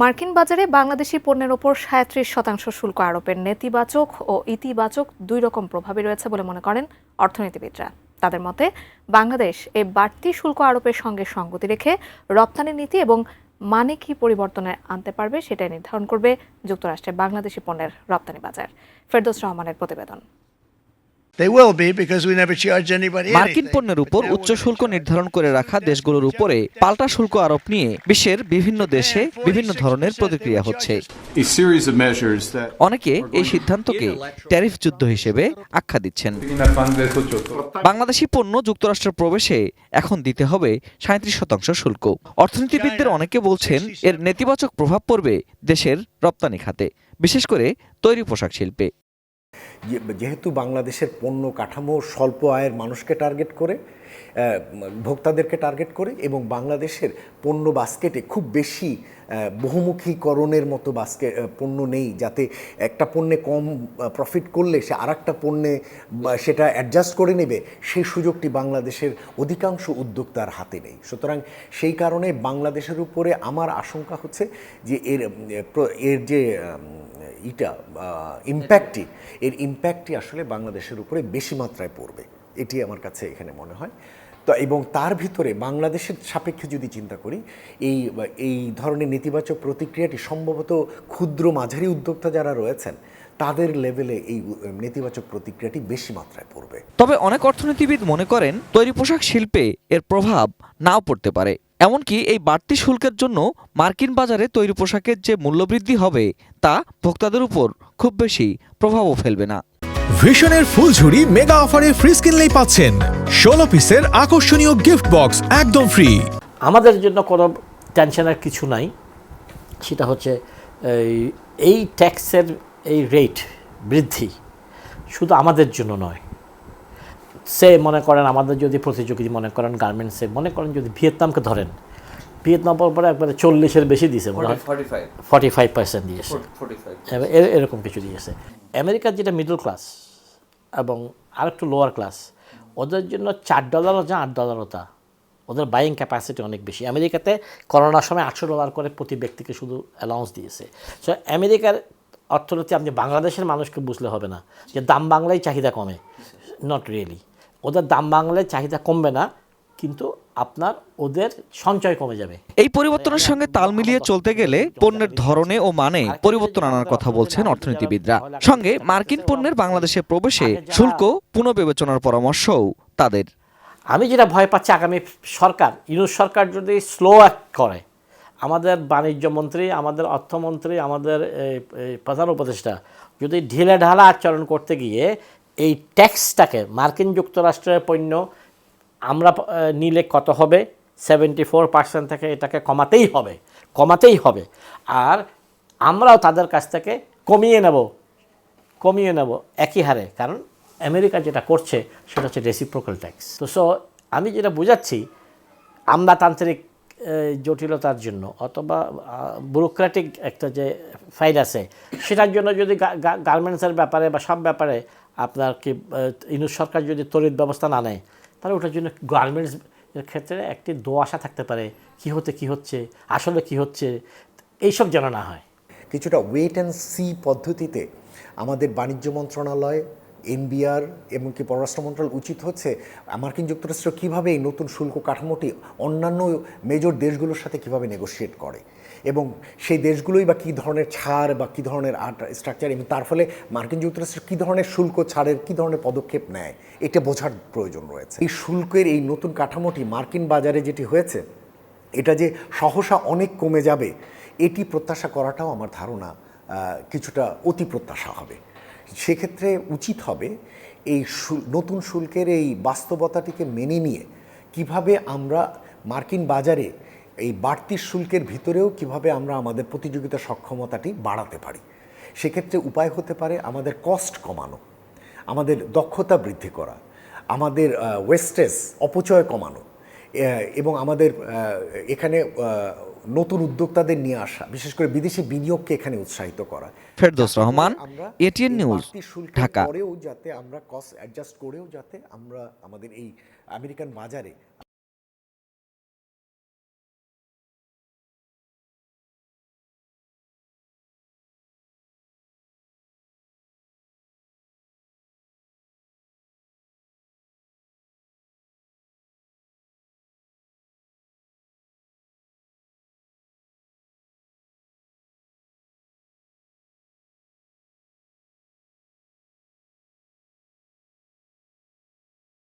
মার্কিন বাজারে বাংলাদেশি পণ্যের ওপর ৩৭% শুল্ক আরোপের নেতিবাচক ও ইতিবাচক দুই রকম প্রভাবই রয়েছে বলে মনে করেন অর্থনীতিবিদরা। তাদের মতে বাংলাদেশ এই বাড়তি শুল্ক আরোপের সঙ্গে সঙ্গতি রেখে রপ্তানি নীতি এবং মানে কি পরিবর্তনে আনতে পারবে সেটাই নির্ধারণ করবে যুক্তরাষ্ট্রের বাংলাদেশি পণ্যের রপ্তানি বাজার। ফেরদৌস রহমানের প্রতিবেদন। মার্কিন পণ্যের উপর উচ্চ শুল্ক নির্ধারণ করে রাখা দেশগুলোর উপরে পাল্টা শুল্ক আরোপ নিয়ে বিশ্বের বিভিন্ন দেশে বিভিন্ন ধরনের প্রতিক্রিয়া হচ্ছে। অনেকে এই সিদ্ধান্তকে ট্যারিফ যুদ্ধ হিসেবে আখ্যা দিচ্ছেন। বাংলাদেশি পণ্য যুক্তরাষ্ট্রের প্রবেশে এখন দিতে হবে ৩৭% শুল্ক। অর্থনীতিবিদদের অনেকে বলছেন এর নেতিবাচক প্রভাব পড়বে দেশের রপ্তানি খাতে, বিশেষ করে তৈরি পোশাক শিল্পে। যেহেতু বাংলাদেশের পণ্য কাঠামো স্বল্প আয়ের মানুষকে টার্গেট করে, ভোক্তাদেরকে টার্গেট করে, এবং বাংলাদেশের পণ্য বাস্কেটে খুব বেশি বহুমুখীকরণের মতো পণ্য নেই, যাতে একটা পণ্যে কম প্রফিট করলে সে আরেকটা পণ্যে সেটা অ্যাডজাস্ট করে নেবে, সেই সুযোগটি বাংলাদেশের অধিকাংশ উদ্যোক্তার হাতে নেই। সুতরাং সেই কারণে বাংলাদেশের উপরে আমার আশঙ্কা হচ্ছে যে এর যে ইম্প্যাক্টটি আসলে বাংলাদেশের উপরে বেশি মাত্রায় পড়বে, এটি আমার কাছে এখানে মনে হয়। তো এবং তার ভিতরে বাংলাদেশের সাপেক্ষে যদি চিন্তা করি, এই ধরনের নেতিবাচক প্রতিক্রিয়াটি সম্ভবত ক্ষুদ্র মাঝারি উদ্যোক্তা যারা রয়েছেন তাদের লেভেলে এই নেতিবাচক প্রতিক্রিয়াটি বেশি মাত্রায় পড়বে। তবে অনেক অর্থনীতিবিদ মনে করেন তৈরি পোশাক শিল্পে এর প্রভাব নাও পড়তে পারে। এমনকি এই বাড়তি শুল্কের জন্য মার্কিন বাজারে তৈরি পোশাকের যে মূল্যবৃদ্ধি হবে তা ভোক্তাদের উপর খুব বেশি প্রভাবও ফেলবে না। ভিশনের ফুলঝুরি মেগা অফারে ফ্রিজ কিনলেই পাচ্ছেন 16 পিসের আকর্ষণীয় গিফট বক্স একদম ফ্রি। আমাদের জন্য কোনো টেনশনের কিছু নাই, সেটা হচ্ছে এই ট্যাক্সের এই রেট বৃদ্ধি শুধু আমাদের জন্য নয়। মনে করেন আমাদের যদি প্রতিযোগী মনে করেন গার্মেন্টসে, মনে করেন যদি ভিয়েতনামকে ধরেন, ভিয়েতনামের পরে একবারে 40-এর বেশি দিয়েছে, 45% দিয়েছে, এরকম কিছু দিয়েছে। আমেরিকার যেটা মিডল ক্লাস এবং আর একটু লোয়ার ক্লাস, ওদের জন্য $4 যা $8 তা, ওদের বাইং ক্যাপাসিটি অনেক বেশি। আমেরিকাতে করোনার সময় $800 করে প্রতি ব্যক্তিকে শুধু অ্যালাউন্স দিয়েছে। সো আমেরিকার অর্থনীতি আপনি বাংলাদেশের মানুষকে বুঝলে হবে না যে দাম বাংলায় চাহিদা কমে, নট রিয়েলি। ওদের দাম বাংলায় চাহিদা কমবে না, কিন্তু আপনার ওদের সঞ্চয় কমে যাবে। এই পরিবর্তনের সঙ্গে তাল মিলিয়ে চলতে গেলে পণ্যের ধরনে ও মানে পরিবর্তন আনার কথা বলছেন অর্থনীতিবিদরা। সঙ্গে মার্কিন পণ্যের বাংলাদেশে প্রবেশে শুল্ক পুনঃবিবেচনার পরামর্শও তাদের। আমি যেটা ভয় পাচ্ছি, আগামী সরকার, ইউনূস সরকার যদি স্লো অ্যাক্ট করে, আমাদের বাণিজ্য মন্ত্রী, আমাদের অর্থমন্ত্রী, আমাদের প্রধান উপদেষ্টা যদি ঢিলে ঢালা আচরণ করতে গিয়ে এই ট্যাক্সটাকে, মার্কিন যুক্তরাষ্ট্রের পণ্য আমরা নিলে কত হবে, 74% থেকে এটাকে কমাতেই হবে, আর আমরাও তাদের কাছ থেকে কমিয়ে নেব একই হারে। কারণ আমেরিকা যেটা করছে সেটা হচ্ছে রেসিপ্রোকাল ট্যাক্স। তো আমি যেটা বোঝাচ্ছি, আমলাতান্ত্রিক জটিলতার জন্য অথবা ব্যুরোক্রেটিক একটা যে ফাইল আছে, সেটার জন্য যদি গার্মেন্টসের ব্যাপারে বা সব ব্যাপারে আপনার কি ইউনূস সরকার যদি তড়িৎ ব্যবস্থা না নেয়, তাহলে ওটার জন্য গার্মেন্টস এর ক্ষেত্রে একটি দোআশা থাকতে পারে, কি হচ্ছে আসলে কি হচ্ছে, এইসব যেন না হয়। কিছুটা ওয়েট অ্যান্ড সি পদ্ধতিতে আমাদের বাণিজ্য মন্ত্রণালয়, এনবিআর এমনকি পররাষ্ট্র মন্ত্রণালয় উচিত হচ্ছে মার্কিন যুক্তরাষ্ট্র কীভাবে এই নতুন শুল্ক কাঠামোটি অন্যান্য মেজর দেশগুলোর সাথে কীভাবে নেগোশিয়েট করে, এবং সেই দেশগুলোই বা কী ধরনের ছাড় বা কী ধরনের স্ট্রাকচার, এবং তার ফলে মার্কিন যুক্তরাষ্ট্র কী ধরনের শুল্ক ছাড়ের কী ধরনের পদক্ষেপ নেয়, এটা বোঝার প্রয়োজন রয়েছে। এই শুল্কের এই নতুন কাঠামোটি মার্কিন বাজারে যেটি হয়েছে, এটা যে সহসা অনেক কমে যাবে, এটি প্রত্যাশা করাটাও আমার ধারণা কিছুটা অতি প্রত্যাশা হবে। সেক্ষেত্রে উচিত হবে এই নতুন শুল্কের এই বাস্তবতাটিকে মেনে নিয়ে কিভাবে আমরা মার্কিন বাজারে এই বাড়তি শুল্কের ভিতরেও কিভাবে আমরা আমাদের প্রতিযোগিতা সক্ষমতাটি বাড়াতে পারি। সেক্ষেত্রে উপায় হতে পারে আমাদের কস্ট কমানো, আমাদের দক্ষতা বৃদ্ধি করা, আমাদের ওয়েস্টেজ অপচয় কমানো, এবং আমাদের এখানে নতুন উদ্যোক্তাদের নিয়ে আসা, বিশেষ করে বিদেশি বিনিয়োগকে এখানে উৎসাহিত করা। Ferdous Rahman, ATN news, Dhaka. যাতে আমরা কস্ট অ্যাডজাস্ট করেও যাতে আমরা আমাদের এই আমেরিকান বাজারে